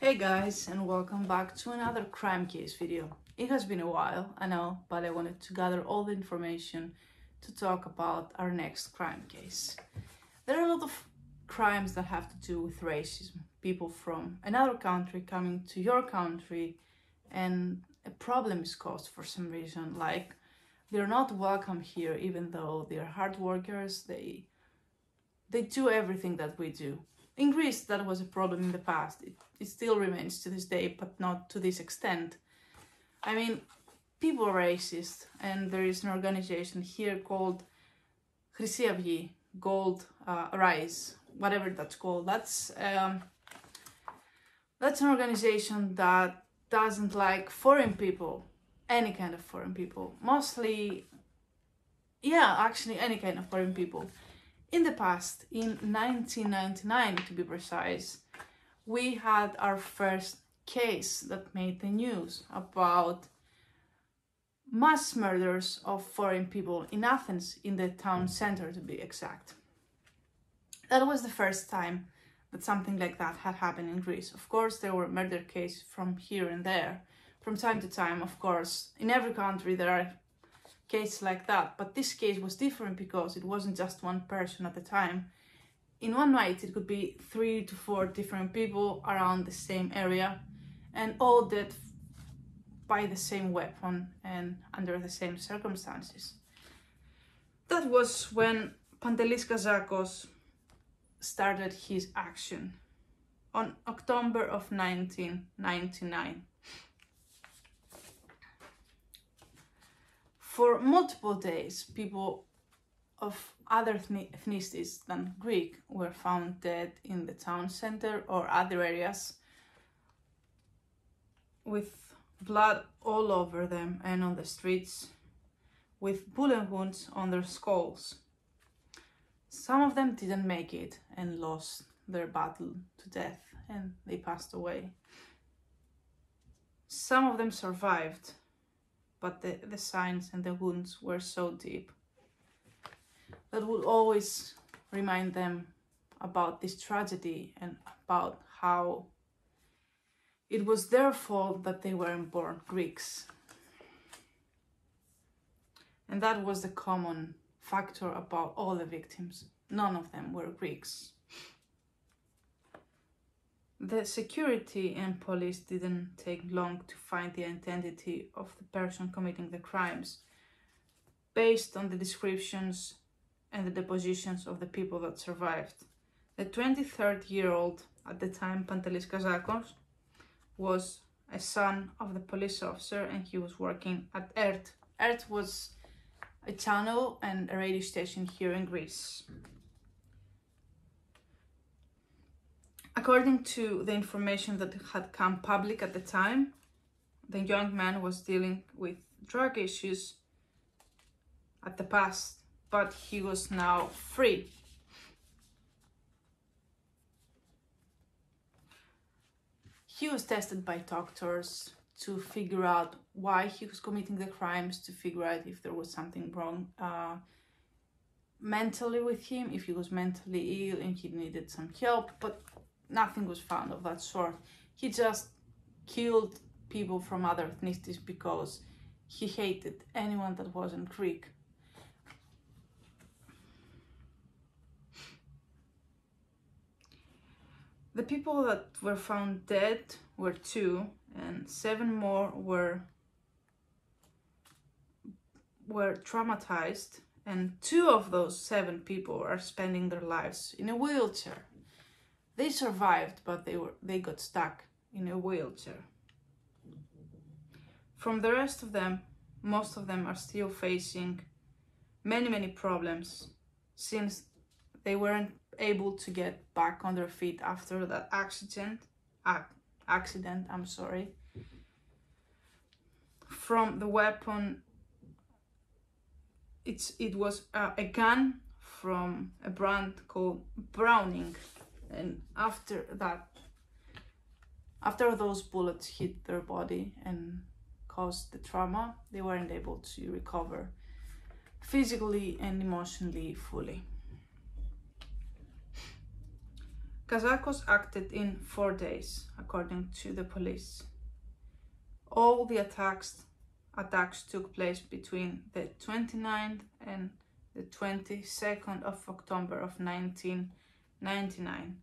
Hey guys, and welcome back to another crime case video. It has been a while, I know, but I wanted to gather all the information to talk about our next crime case. There are a lot of crimes that have to do with racism. People from another country coming to your country and a problem is caused for some reason, like they're not welcome here even though they're hard workers, they do everything that we do. In Greece, that was a problem in the past. It still remains to this day, but not to this extent. I mean, people are racist, and there is an organization here called Christie, Gold Rise, whatever that's called. That's an organization that doesn't like foreign people, any kind of foreign people. Mostly, yeah, actually any kind of foreign people. In the past, in 1999 to be precise, we had our first case that made the news about mass murders of foreign people in Athens, in the town center to be exact. That was the first time that something like that had happened in Greece. Of course, there were murder cases from here and there. From time to time, of course, in every country there are cases like that, but this case was different because it wasn't just one person at the time. In one night it could be 3 to 4 different people around the same area and all dead by the same weapon and under the same circumstances. That was when Pantelis Kazakos started his action on October of 1999. For multiple days, people of other ethnicities than Greek were found dead in the town center or other areas with blood all over them and on the streets, with bullet wounds on their skulls. Some of them didn't make it and lost their battle to death and they passed away. Some of them survived, but the signs and the wounds were so deep that would always remind them about this tragedy and about how it was their fault that they weren't born Greeks. And that was the common factor about all the victims. None of them were Greeks. The security and police didn't take long to find the identity of the person committing the crimes, based on the descriptions and the depositions of the people that survived. The 23-year-old, at the time Pantelis Kazakos, was a son of the police officer and he was working at ERT. ERT was a channel and a radio station here in Greece. According to the information that had come public at the time, the young man was dealing with drug issues at the past, but he was now free. He was tested by doctors to figure out why he was committing the crimes, to figure out if there was something wrong mentally with him, if he was mentally ill and he needed some help, but nothing was found of that sort. He just killed people from other ethnicities because he hated anyone that wasn't Greek. The people that were found dead were 2, and 7 more were traumatized, and 2 of those 7 people are spending their lives in a wheelchair. They survived, but they got stuck in a wheelchair. From the rest of them, most of them are still facing many problems since they weren't able to get back on their feet after that accident. From the weapon, it was a gun from a brand called Browning. And after those bullets hit their body and caused the trauma, they weren't able to recover physically and emotionally fully. Kazakos acted in 4 days. according to the police. All the attacks took place between the 29th and the 22nd of October of 1999.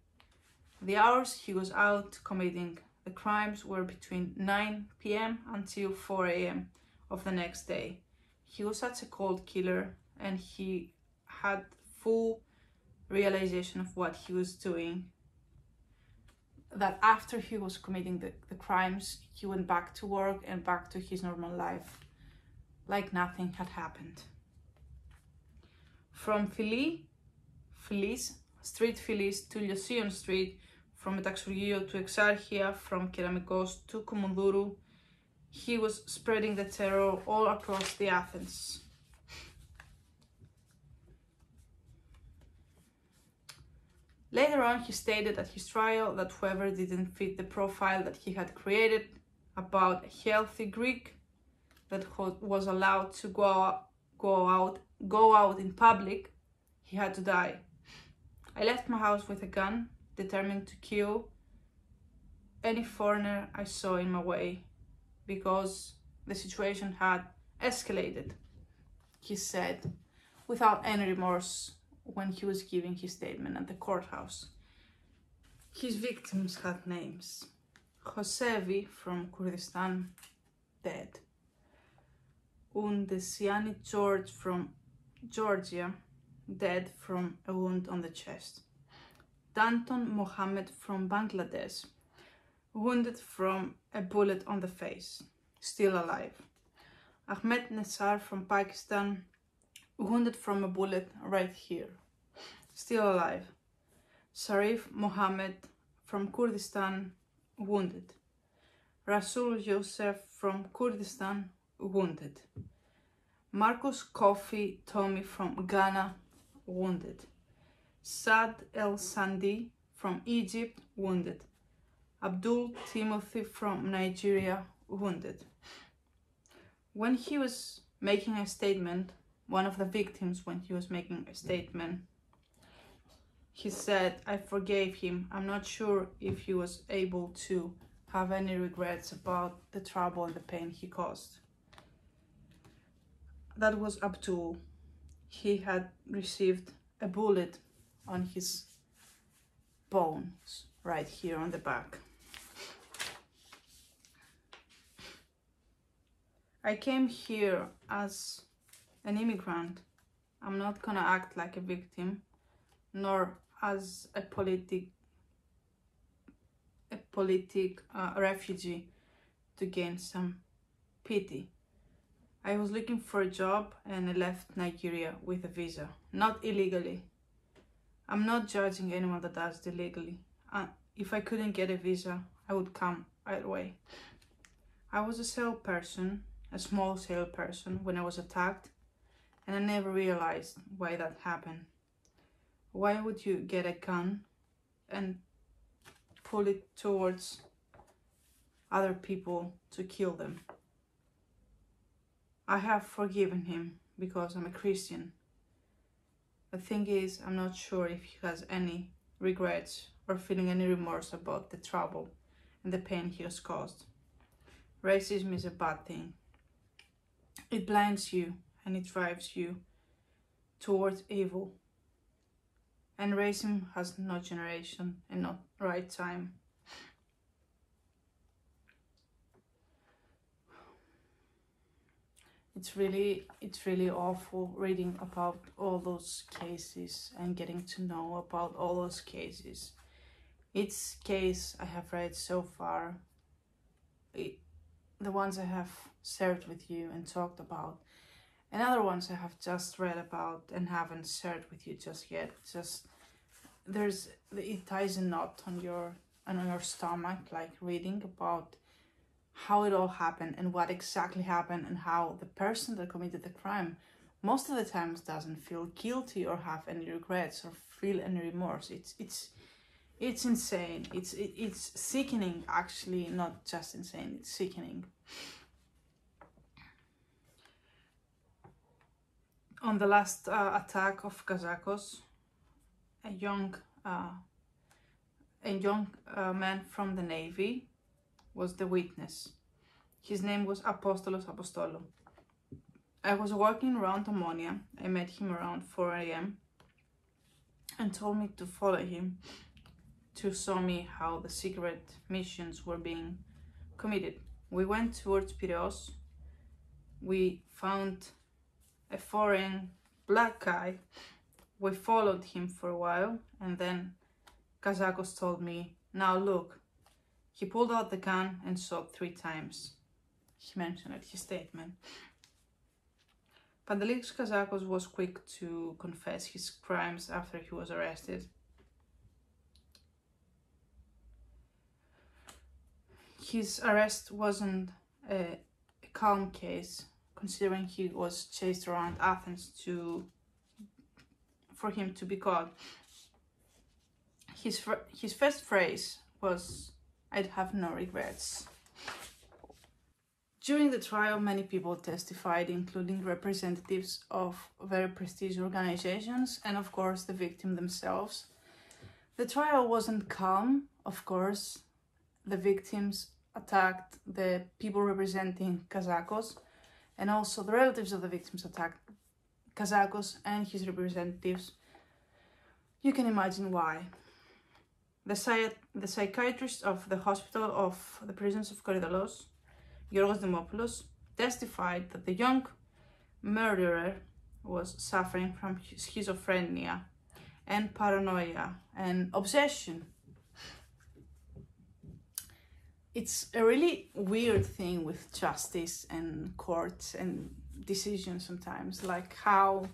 The hours he was out committing the crimes were between 9 p.m. until 4 a.m. of the next day. He was such a cold killer, and he had full realization of what he was doing, that after he was committing the crimes, he went back to work and back to his normal life, like nothing had happened. From Street Philis to Lyceum Street, from Metaxourgio to Exarchia, from Keramikos to Komoduru, he was spreading the terror all across the Athens. Later on, he stated at his trial that whoever didn't fit the profile that he had created about a healthy Greek that was allowed to go out in public, he had to die. I left my house with a gun, determined to kill any foreigner I saw in my way, because the situation had escalated, he said, without any remorse when he was giving his statement at the courthouse. His victims had names. Josevi from Kurdistan, dead. Undesiani George from Georgia, dead from a wound on the chest. Danton Mohammed from Bangladesh, wounded from a bullet on the face, still alive. Ahmed Nesar from Pakistan, wounded from a bullet right here, still alive. Sharif Mohammed from Kurdistan, wounded. Rasul Yosef from Kurdistan, wounded. Marcus Kofi Tommy from Ghana, wounded. Saad El Sandi from Egypt, wounded. Abdul Timothy from Nigeria, wounded. When he was making a statement, one of the victims, when he was making a statement, he said, I forgave him. I'm not sure if he was able to have any regrets about the trouble and the pain he caused. That was Abdul. He had received a bullet on his bones right here on the back. I came here as an immigrant. I'm not gonna act like a victim, nor as a politic refugee to gain some pity. I was looking for a job and I left Nigeria with a visa, not illegally. I'm not judging anyone that does it illegally. If I couldn't get a visa, I would come either way. I was a salesperson, a small salesperson, when I was attacked, and I never realized why that happened. Why would you get a gun and pull it towards other people to kill them? I have forgiven him because I'm a Christian. The thing is, I'm not sure if he has any regrets or feeling any remorse about the trouble and the pain he has caused. Racism is a bad thing. It blinds you and it drives you towards evil. And racism has no generation and no right time. It's really awful reading about all those cases and getting to know about all those cases. Each case I have read so far, the ones I have shared with you and talked about, and other ones I have just read about and haven't shared with you just yet. It ties a knot on your stomach, like reading about how it all happened and what exactly happened, and how the person that committed the crime most of the times doesn't feel guilty or have any regrets or feel any remorse. It's insane. It's sickening, actually, not just insane, it's sickening. On the last attack of Kazakos, a young a young man from the Navy was the witness. His name was Apostolos Apostolou. I was walking around Ammonia. I met him around 4 a.m. and told me to follow him to show me how the secret missions were being committed. We went towards Piraeus. We found a foreign black guy. We followed him for a while, and then Kazakos told me, "Now look." He pulled out the gun and shot 3 times. He mentioned it in his statement. Pantelis Kazakos was quick to confess his crimes after he was arrested. His arrest wasn't a calm case, considering he was chased around Athens for him to be caught. His first phrase was, "I'd have no regrets." During the trial, many people testified, including representatives of very prestigious organizations and, of course, the victim themselves. The trial wasn't calm, of course. The victims attacked the people representing Kazakos, and also the relatives of the victims attacked Kazakos and his representatives. You can imagine why. The psychiatrist of the hospital of the prisons of Korydallos, Georgos Dimopoulos, testified that the young murderer was suffering from schizophrenia and paranoia and obsession. It's a really weird thing with justice and courts and decisions sometimes, like how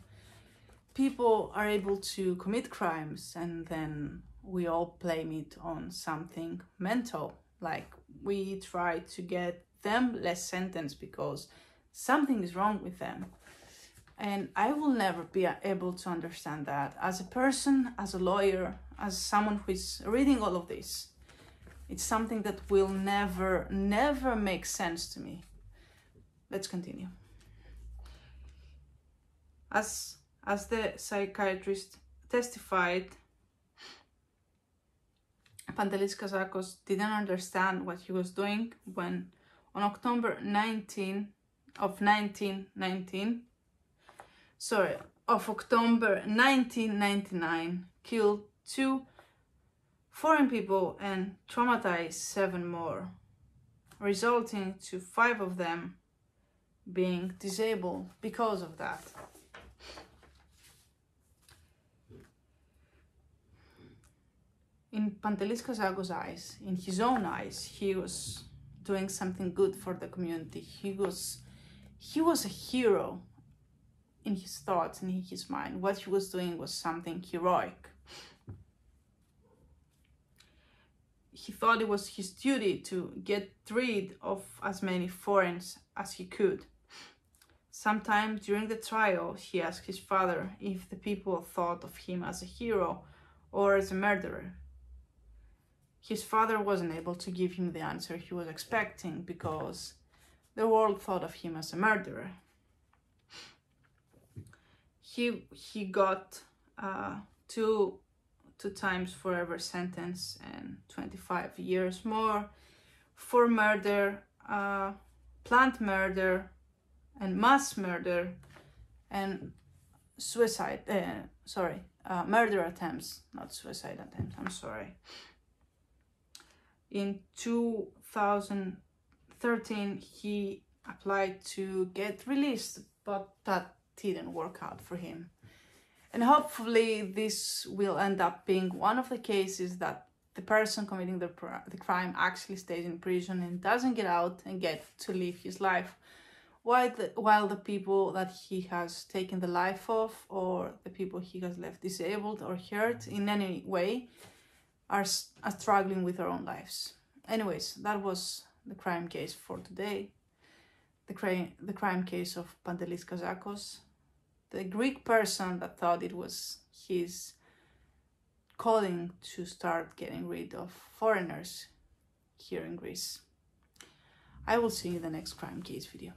people are able to commit crimes and then we all blame it on something mental, like we try to get them less sentenced because something is wrong with them. And I will never be able to understand that as a person, as a lawyer, as someone who is reading all of this. It's something that will never make sense to me. Let's continue. As the psychiatrist testified, Pantelis Kazakos didn't understand what he was doing when on October 1999, killed 2 foreign people and traumatized 7 more, resulting to 5 of them being disabled because of that. In Pantelis Kazakos' eyes, in his own eyes, he was doing something good for the community. He was a hero in his thoughts and in his mind. What he was doing was something heroic. He thought it was his duty to get rid of as many foreigners as he could. Sometime during the trial, he asked his father if the people thought of him as a hero or as a murderer. His father wasn't able to give him the answer he was expecting because the world thought of him as a murderer. He got 2 times forever sentence and 25 years more for murder, planned murder, and mass murder, and murder attempts, not suicide attempts, I'm sorry. In 2013, he applied to get released, but that didn't work out for him. And hopefully this will end up being one of the cases that the person committing the crime actually stays in prison and doesn't get out and get to live his life, while the people that he has taken the life of, or the people he has left disabled or hurt in any way, are struggling with their own lives. Anyways, that was the crime case for today. The crime case of Pantelis Kazakos, the Greek person that thought it was his calling to start getting rid of foreigners here in Greece. I will see you in the next crime case video.